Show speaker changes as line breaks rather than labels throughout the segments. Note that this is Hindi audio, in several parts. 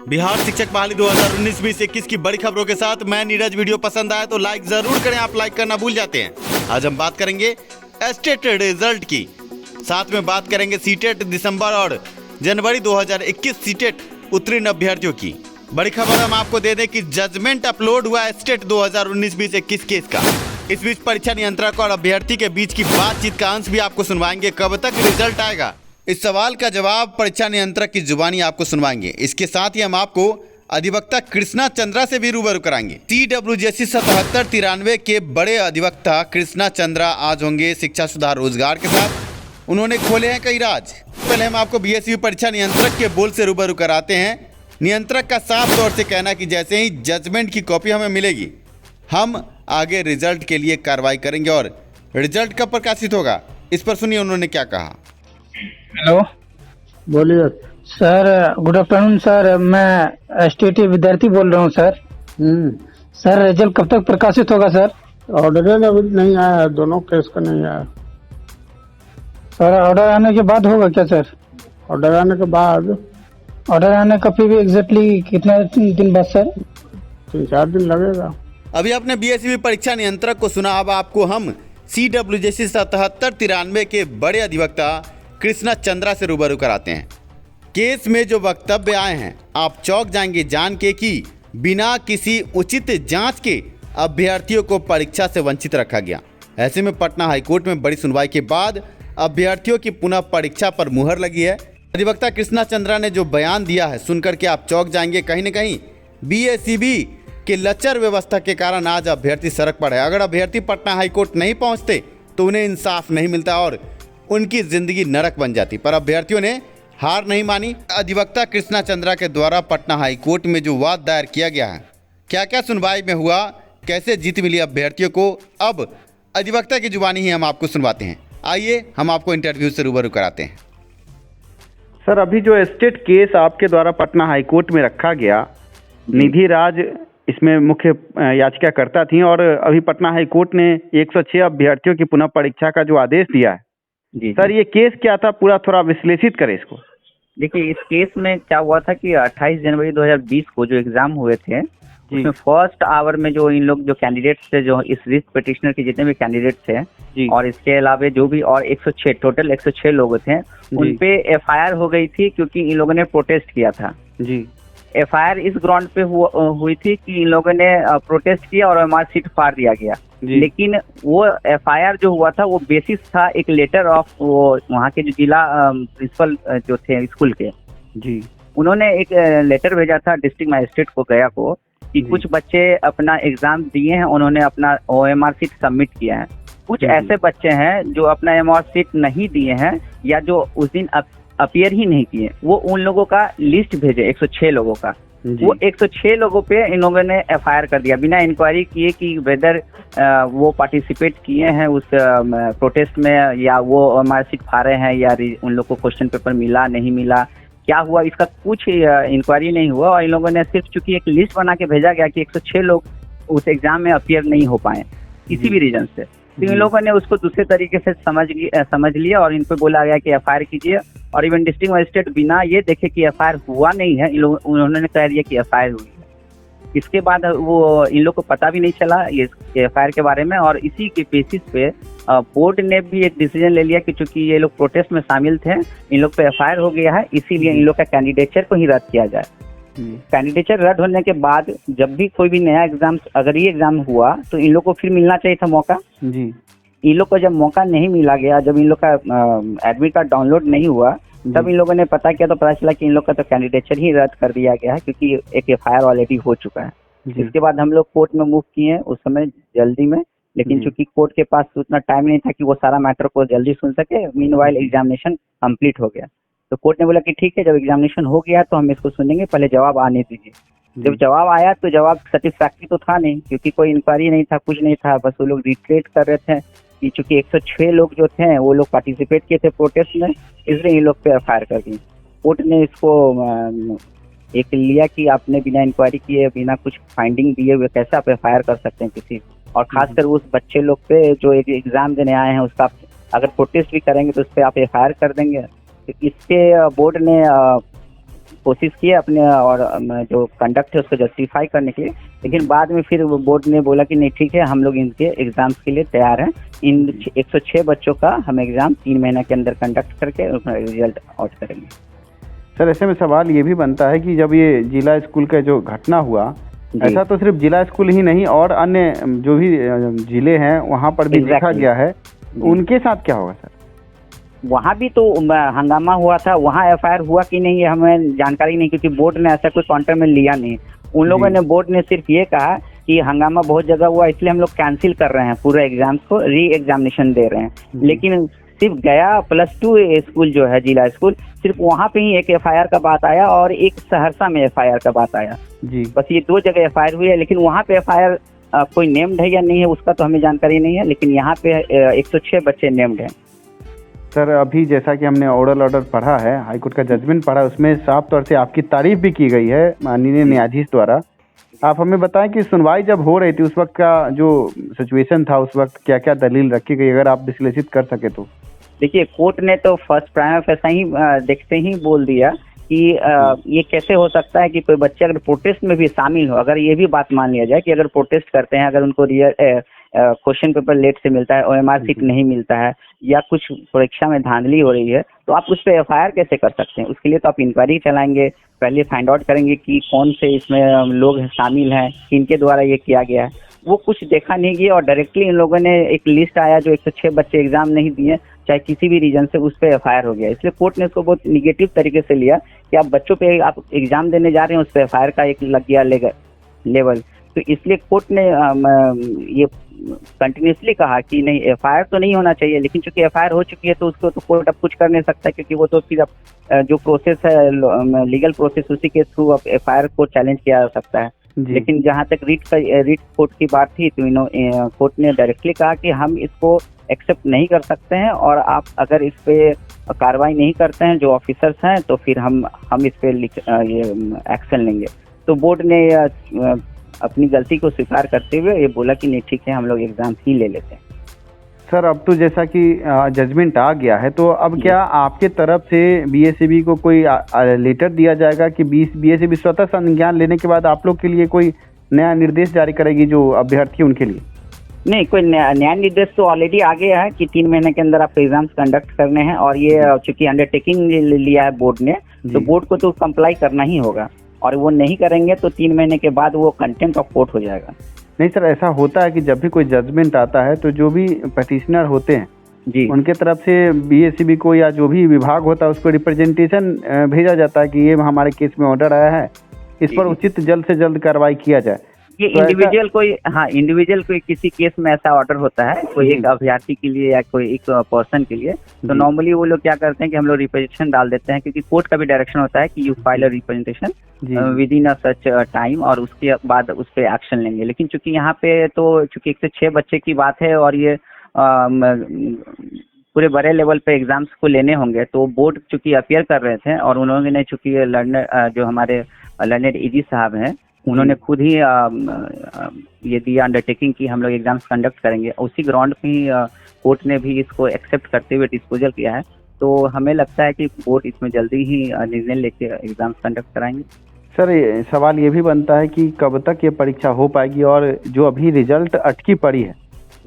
बिहार शिक्षक बहाली 2019-2021 की बड़ी खबरों के साथ मैं नीरज। वीडियो पसंद आए तो लाइक जरूर करें, आप लाइक करना भूल जाते हैं। आज हम बात करेंगे एस्टेट रिजल्ट की, साथ में बात करेंगे सीटेट दिसंबर और जनवरी 2021 सीटेट उत्तीर्ण अभ्यर्थियों की। बड़ी खबर हम आपको दे दें कि जजमेंट अपलोड हुआ एस्टेट 2019-2021 केस का। इस बीच परीक्षा नियंत्रक और अभ्यर्थी के बीच की बातचीत का अंश भी आपको सुनवाएंगे। कब तक रिजल्ट आएगा, इस सवाल का जवाब परीक्षा नियंत्रक की जुबानी आपको सुनवाएंगे। इसके साथ ही हम आपको अधिवक्ता कृष्णा चंद्रा से भी रूबरू कराएंगे। TWJC 7793 के बड़े अधिवक्ता कृष्णा चंद्रा आज होंगे शिक्षा सुधार रोजगार के साथ। उन्होंने खोले हैं कई राज। पहले हम आपको BSV परीक्षा नियंत्रक के बोल से रूबरू कराते हैं। नियंत्रक का साफ तौर से कहना कि जैसे ही जजमेंट की कॉपी हमें मिलेगी, हम आगे रिजल्ट के लिए कार्रवाई करेंगे। और रिजल्ट कब प्रकाशित होगा, इस पर सुनिए उन्होंने क्या कहा।
हेलो,
बोलिए
सर। गुड आफ्टरनून सर, मैं एसटीटी विद्यार्थी बोल रहा हूँ सर। सर रिजल्ट कब तक प्रकाशित होगा सर?
ऑर्डर अभी नहीं आया है, दोनों केस का नहीं आया।
सर ऑर्डर आने के बाद होगा क्या सर?
ऑर्डर आने के बाद
ऑर्डर आने का फिर भी एग्जैक्टली कितना दिन बाद सर?
3-4 दिन लगेगा।
अभी आपने BSV परीक्षा नियंत्रक को सुना। अब आपको हम CWJC 7793 के बड़े अधिवक्ता कृष्णा चंद्रा से रूबरू कराते हैं। केस में जो वक्तव्य आए हैं, आप चौंक जाएंगे जान के कि बिना किसी उचित जांच के अभ्यर्थियों को परीक्षा से वंचित रखा गया। ऐसे में पटना हाईकोर्ट में बड़ी सुनवाई के बाद अभ्यर्थियों की पुनः परीक्षा पर मुहर लगी है। अधिवक्ता कृष्णा चंद्रा ने जो बयान दिया है सुनकर के आप चौंक जाएंगे। कहीं न कहीं BSEB के लचर व्यवस्था के कारण आज अभ्यर्थी सड़क पर है। अगर अभ्यर्थी पटना हाईकोर्ट नहीं पहुंचते तो उन्हें इंसाफ नहीं मिलता और उनकी जिंदगी नरक बन जाती। पर अभ्यर्थियों ने हार नहीं मानी। अधिवक्ता कृष्णा चंद्रा के द्वारा पटना हाईकोर्ट में जो वाद दायर किया गया है, क्या क्या सुनवाई में हुआ, कैसे जीत मिली अभ्यर्थियों को, अब अधिवक्ता की जुबानी ही हम आपको सुनवाते हैं। आइए हम आपको इंटरव्यू से रूबरू कराते हैं।
सर, अभी जो एस्टेट केस आपके द्वारा पटना हाईकोर्ट में रखा गया, निधि राज इसमें मुख्य याचिकाकर्ता थी और अभी पटना हाईकोर्ट ने 106 अभ्यर्थियों की पुनः परीक्षा का जो आदेश दिया है,
जी
सर ये केस क्या था, पूरा थोड़ा विश्लेषित करें इसको।
देखिए, इस केस में क्या हुआ था कि 28 जनवरी 2020 को जो एग्जाम हुए थे, उसमें फर्स्ट आवर में जो इन लोग जो कैंडिडेट्स थे, जो इस रिट पिटिशनर के जितने भी कैंडिडेट थे
जी,
और इसके अलावा जो भी और 106 टोटल 106 लोग थे, उन पे FIR हो गई थी क्योंकि इन लोगों ने प्रोटेस्ट किया था
जी।
FIR इस ग्राउंड पे हुई थी कि इन लोगों ने प्रोटेस्ट किया और हमारी सीट फाड़ दिया गया। लेकिन वो FIR जो हुआ था वो बेसिस था एक लेटर ऑफ वो वहाँ के जो जिला प्रिंसिपल जो थे स्कूल के
जी,
उन्होंने एक लेटर भेजा था डिस्ट्रिक्ट मजिस्ट्रेट को गया को कि कुछ बच्चे अपना एग्जाम दिए हैं, उन्होंने अपना OMR सीट सबमिट किया है। कुछ ऐसे बच्चे हैं जो अपना OMR सीट नहीं दिए हैं या जो उस दिन अपीयर ही नहीं किए, वो उन लोगों का लिस्ट भेजे 106 लोगों का। वो 106 लोगों पे इन लोगों ने FIR कर दिया बिना इंक्वायरी किए कि वेदर वो पार्टिसिपेट किए हैं उस प्रोटेस्ट में या वो हमारे सीट फाड़े हैं या उन लोग को क्वेश्चन पेपर मिला नहीं मिला, क्या हुआ, इसका कुछ इंक्वायरी नहीं हुआ। और इन लोगों ने सिर्फ चूंकि एक लिस्ट बना के भेजा गया कि 106 लोग उस एग्जाम में अपीयर नहीं हो पाए किसी भी रीजन से, तो इन लोगों ने उसको दूसरे तरीके से समझ लिया और इन पे बोला गया कि FIR कीजिए। और इवन डिस्ट्रिक्ट मजिस्ट्रेट बिना ये देखे कि FIR हुआ नहीं है, उन्होंने कह दिया कि FIR हुई है। इसके बाद वो इन लोग को पता भी नहीं चला ये FIR के बारे में। और इसी के बेसिस पे बोर्ड ने भी एक डिसीजन ले लिया कि चूंकि ये लोग प्रोटेस्ट में शामिल थे, इन लोग पे FIR हो गया है, इसीलिए इन लोग का कैंडिडेचर को ही रद्द किया जाए। कैंडिडेचर रद्द होने के बाद जब भी कोई भी नया एग्जाम, अगर ये एग्जाम हुआ तो इन लोग को फिर मिलना चाहिए था मौका जी। इन लोग को जब मौका नहीं मिला गया, जब इन लोग का एडमिट कार्ड डाउनलोड नहीं हुआ, तब इन लोगों ने पता किया तो पता चला कि इन लोग का तो कैंडिडेचर ही रद्द कर दिया गया है क्योंकि एक FIR ऑलरेडी हो चुका है। इसके बाद हम लोग कोर्ट में मूव किए उस समय जल्दी में, लेकिन चूंकि कोर्ट के पास उतना टाइम नहीं था कि वो सारा मैटर को जल्दी सुन सके। मीनवाइल एग्जामिनेशन कंप्लीट हो गया तो कोर्ट ने बोला कि ठीक है, जब एग्जामिनेशन हो गया तो हम इसको सुनेंगे, पहले जवाब आने दीजिए। जब जवाब आया तो जवाब सेटिस्फैक्टरी तो था नहीं क्योंकि कोई इंक्वायरी नहीं था, कुछ नहीं था, बस वो लोग रिट्रेट कर रहे थे कि चूंकि 106 लोग जो थे वो लोग पार्टिसिपेट किए थे प्रोटेस्ट में, इसलिए इन लोग पे FIR कर दी। कोर्ट ने इसको एक लिया कि आपने बिना इंक्वायरी किए, बिना कुछ फाइंडिंग दिए हुए कैसे आप FIR कर सकते हैं किसी, और खासकर उस बच्चे लोग पे जो एक एग्जाम देने आए हैं उसका अगर प्रोटेस्ट भी करेंगे तो उस पर आप FIR कर देंगे। तो इसके बोर्ड ने कोशिश किए अपने और जो कंडक्ट है उसको जस्टिफाई करने के लिए, लेकिन बाद में फिर बोर्ड ने बोला कि नहीं ठीक है, हम लोग इनके एग्जाम्स के लिए तैयार हैं। इन 106 बच्चों का हम एग्जाम 3 महीने के अंदर कंडक्ट करके उसका रिजल्ट आउट करेंगे।
सर ऐसे में सवाल ये भी बनता है कि जब ये जिला स्कूल का जो घटना हुआ, ऐसा तो सिर्फ जिला स्कूल ही नहीं और अन्य जो भी जिले हैं वहाँ पर भी देखा गया है, उनके साथ क्या होगा सर?
वहाँ भी तो हंगामा हुआ था, वहाँ एफआईआर हुआ कि नहीं ये हमें जानकारी नहीं, क्योंकि बोर्ड ने ऐसा कोई काउंटर में लिया नहीं। उन लोगों ने, बोर्ड ने सिर्फ ये कहा कि हंगामा बहुत जगह हुआ इसलिए हम लोग कैंसिल कर रहे हैं पूरे एग्जाम्स को, री एग्जामिनेशन दे रहे हैं। लेकिन सिर्फ गया +2 स्कूल जो है जिला स्कूल, सिर्फ वहाँ पे ही एक एफआईआर का बात आया और एक सहरसा में एफआईआर का बात आया
जी।
बस ये 2 जगह एफआईआर हुई है, लेकिन वहाँ पे एफआईआर कोई नेम्ड है या नहीं है उसका तो हमें जानकारी नहीं है, लेकिन यहाँ पे 106 बच्चे नेम्ड हैं।
सर अभी जैसा कि हमने ओरल ऑर्डर पढ़ा है, हाईकोर्ट का जजमेंट पढ़ा, उसमें साफ तौर से आपकी तारीफ भी की गई है माननीय न्यायाधीश द्वारा। आप हमें बताएं कि सुनवाई जब हो रही थी उस वक्त का जो सिचुएशन था, उस वक्त क्या क्या दलील रखी गई, अगर आप विश्लेषित कर सके तो।
देखिए, कोर्ट ने तो फर्स्ट प्राइम फैसा ही देखते ही बोल दिया कि ये कैसे हो सकता है कि कोई बच्चे अगर प्रोटेस्ट में भी शामिल हो, अगर ये भी बात मान लिया जाए कि अगर प्रोटेस्ट करते हैं, अगर उनको क्वेश्चन पेपर लेट से मिलता है, ओएमआर सीट नहीं मिलता है या कुछ परीक्षा में धांधली हो रही है, तो आप उस पर एफआईआर कैसे कर सकते हैं? उसके लिए तो आप इंक्वायरी चलाएंगे, पहले फाइंड आउट करेंगे कि कौन से इसमें लोग शामिल हैं, किनके द्वारा ये किया गया है। वो कुछ देखा नहीं गया और डायरेक्टली इन लोगों ने एक लिस्ट आया जो 106 बच्चे एग्जाम नहीं दिए, चाहे किसी भी रीजन से, उस पर एफआईआर हो गया। इसलिए कोर्ट ने इसको बहुत निगेटिव तरीके से लिया कि आप बच्चों पे आप एग्जाम देने जा रहे हैं, उस पर एफआईआर का एक लग गया लेवल। तो इसलिए कोर्ट ने ये कंटिन्यूसली कहा कि नहीं, एफआईआर तो नहीं होना चाहिए, लेकिन चूंकि एफआईआर हो चुकी है तो उसको तो कोर्ट अब कुछ कर नहीं सकता, क्योंकि वो तो फिर अब जो प्रोसेस है, लीगल प्रोसेस, उसी के थ्रू अब एफआईआर को चैलेंज किया जा सकता है। लेकिन जहां तक रीट कोर्ट की बात थी तो कोर्ट ने डायरेक्टली कहा कि हम इसको एक्सेप्ट नहीं कर सकते हैं और आप अगर इस पे कार्रवाई नहीं करते हैं जो ऑफिसर्स हैं, तो फिर हम इस पे ये एक्शन लेंगे। तो बोर्ड ने अपनी गलती को स्वीकार करते हुए ये बोला कि नहीं ठीक है, हम लोग एग्जाम ही ले लेते हैं।
सर अब तो जैसा कि जजमेंट आ गया है, तो अब क्या आपके तरफ से बीएसईबी को कोई लेटर दिया जाएगा कि बीएसईबी स्वतः संज्ञान लेने के बाद आप लोग के लिए कोई नया निर्देश जारी करेगी जो अभ्यर्थी उनके लिए?
नहीं, कोई नया निर्देश तो ऑलरेडी आ गया है कि 3 महीने के अंदर आपको एग्जाम्स कंडक्ट करने हैं, और ये चूंकि अंडरटेकिंग लिया है बोर्ड ने, तो बोर्ड को तो कंप्लाई करना ही होगा, और वो नहीं करेंगे तो 3 महीने के बाद वो कंटेम्प्ट ऑफ कोर्ट हो जाएगा।
नहीं सर, ऐसा होता है कि जब भी कोई जजमेंट आता है तो जो भी पटिशनर होते हैं जी, उनके तरफ से बीएसईबी को या जो भी विभाग होता है उसको रिप्रेजेंटेशन भेजा जाता है कि ये हमारे केस में ऑर्डर आया है, इस पर उचित जल्द से जल्द कार्रवाई किया जाए।
ये तो इंडिविजुअल कोई किसी केस में ऐसा ऑर्डर होता है, कोई एक अभ्यर्थी के लिए या कोई एक पर्सन के लिए, तो नॉर्मली वो लोग क्या करते हैं कि हम लोग रिप्रेजेंटेशन डाल देते हैं, क्योंकि कोर्ट का भी डायरेक्शन होता है कि you file a representation with in a such time, और उसके बाद उस पर एक्शन लेंगे। लेकिन चूंकि यहाँ पे तो चूंकि 106 बच्चे की बात है और ये पूरे बड़े लेवल पे एग्जाम्स को लेने होंगे, तो बोर्ड चूंकि अपियर कर रहे थे और उन्होंने चूंकि जो हमारे लर्नेड ईजी साहब हैं, उन्होंने खुद ही ये दिया अंडरटेकिंग कि हम लोग एग्जाम्स कंडक्ट करेंगे, उसी ग्राउंड पे ही कोर्ट ने भी इसको एक्सेप्ट करते हुए डिस्पोजल किया है। तो हमें लगता है कि कोर्ट इसमें जल्दी ही निर्णय लेके एग्जाम्स कंडक्ट कराएंगे।
सर सवाल ये भी बनता है कि कब तक ये परीक्षा हो पाएगी, और जो अभी रिजल्ट अटकी पड़ी है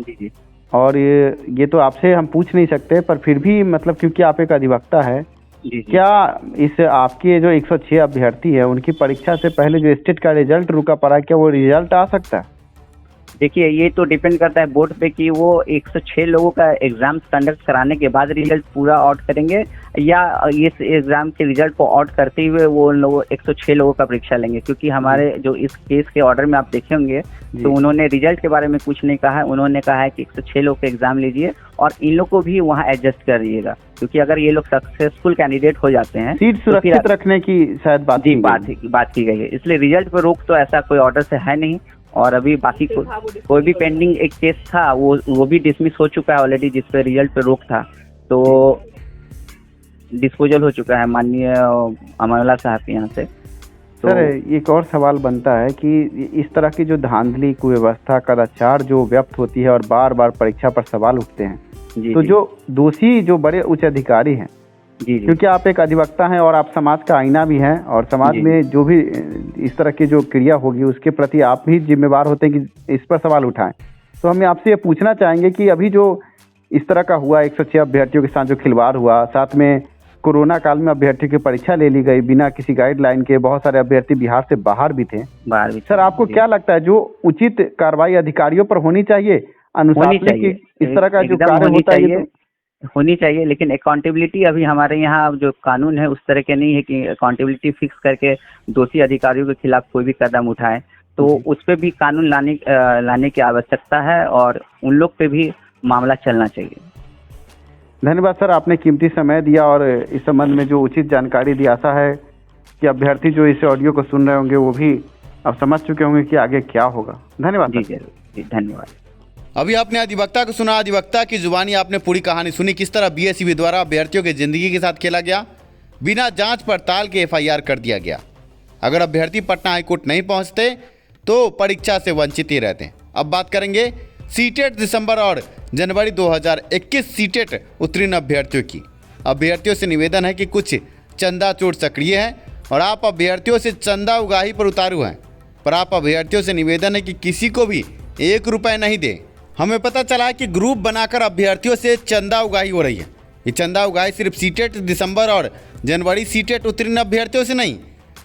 जी,
और ये तो आपसे हम पूछ नहीं सकते, पर फिर भी मतलब क्योंकि आप एक अधिवक्ता है, क्या इस आपके जो 106 अभ्यर्थी है उनकी परीक्षा से पहले जो स्टेट का रिजल्ट रुका पड़ा, क्या वो रिजल्ट आ सकता है?
देखिए, ये तो डिपेंड करता है बोर्ड पे कि वो 106 लोगों का एग्जाम कंडक्ट कराने के बाद रिजल्ट पूरा आउट करेंगे या इस एग्जाम के रिजल्ट को आउट करते हुए वो लोग 106 लोगों का परीक्षा लेंगे। क्योंकि हमारे जो इस केस के ऑर्डर में आप देखे होंगे तो उन्होंने रिजल्ट के बारे में कुछ नहीं कहा है, उन्होंने कहा है कि 106 लोग का एग्जाम लीजिए और इन लोग को भी वहाँ एडजस्ट करिएगा, क्योंकि अगर ये लोग सक्सेसफुल कैंडिडेट हो जाते हैं,
सीट सुरक्षित रखने की शायद बात
की गई है। इसलिए रिजल्ट पर रोक तो ऐसा कोई ऑर्डर से है नहीं, और अभी बाकी कोई भी पेंडिंग एक केस था वो भी डिसमिस हो चुका है ऑलरेडी, जिस पे रिजल्ट पे रोक था, तो डिस्पोजल हो चुका है माननीय अमरवाला साहब के यहाँ से। तो
सर एक और सवाल बनता है कि इस तरह की जो धांधली, कुव्यवस्था, कदाचार जो व्यक्त होती है और बार बार परीक्षा पर सवाल उठते हैं, तो जो दोषी जो बड़े उच्च अधिकारी हैं
जी जी
क्योंकि आप एक अधिवक्ता हैं और आप समाज का आईना भी हैं, और समाज
जी।
में जो भी इस तरह की जो क्रिया होगी उसके प्रति आप भी जिम्मेवार होते हैं कि इस पर सवाल उठाएं। तो हम आपसे ये पूछना चाहेंगे कि अभी जो इस तरह का हुआ, 106 अभ्यर्थियों के साथ जो खिलवाड़ हुआ, साथ में कोरोना काल में अभ्यर्थियों की परीक्षा ले ली गई बिना किसी गाइडलाइन के, बहुत सारे अभ्यर्थी बिहार से बाहर भी थे।
बाहर भी
सर, आपको
जी।
क्या लगता है जो उचित कार्रवाई अधिकारियों पर होनी चाहिए,
होनी
अनुशासनिक
चाहिए,
इस तरह का जो
एकदम
कार्य
होनी
होता है ये
चाहिए, होनी चाहिए, लेकिन अकाउंटेबिलिटी अभी हमारे यहाँ जो कानून है उस तरह के नहीं है कि अकाउंटेबिलिटी फिक्स करके दोषी अधिकारियों के खिलाफ कोई भी कदम उठाए। तो उस पर भी कानून लाने की आवश्यकता है और उन लोग पे भी मामला चलना चाहिए।
धन्यवाद सर, आपने कीमती समय दिया और इस संबंध में जो उचित जानकारी दी। आशा है कि अभ्यर्थी जो इस ऑडियो को सुन रहे होंगे वो भी अब समझ चुके होंगे कि आगे क्या होगा। धन्यवाद
जी
सर।
जरूर जी, धन्यवाद।
अभी आपने अधिवक्ता को सुना, अधिवक्ता की जुबानी आपने पूरी कहानी सुनी, किस तरह बीएसईबी द्वारा अभ्यर्थियों की जिंदगी के साथ खेला गया, बिना जांच पड़ताल के एफआईआर कर दिया गया। अगर अभ्यर्थी पटना हाईकोर्ट नहीं पहुंचते तो परीक्षा से वंचित ही रहते। अब बात करेंगे सीटेट दिसंबर और जनवरी 2021 सीटेट उत्तीर्ण अभ्यर्थियों की। अभ्यर्थियों से निवेदन है कि कुछ चंदा चोर सक्रिय हैं और आप अभ्यर्थियों से चंदा उगाही पर उतारू हैं, पर आप अभ्यर्थियों से निवेदन है कि किसी को भी 1 रुपये नहीं दे। हमें पता चला है कि ग्रुप बनाकर अभ्यर्थियों से चंदा उगाही हो रही है। ये चंदा उगाही सिर्फ सीटेट दिसंबर और जनवरी सीटेट उत्तीर्ण अभ्यर्थियों से नहीं,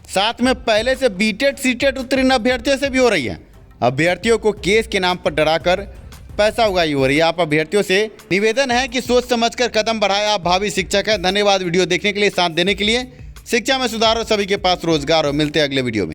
साथ में पहले से बीटेट सीटेट उत्तीर्ण अभ्यर्थियों से भी हो रही है। अभ्यर्थियों को केस के नाम पर डराकर पैसा उगाही हो रही है। आप अभ्यर्थियों से निवेदन है कि सोच समझकर कदम बढ़ाएं। आप भावी शिक्षक हैं। धन्यवाद वीडियो देखने के लिए, साथ देने के लिए। शिक्षा में सुधार हो, सभी के पास रोजगार हो। मिलते हैं अगले वीडियो में।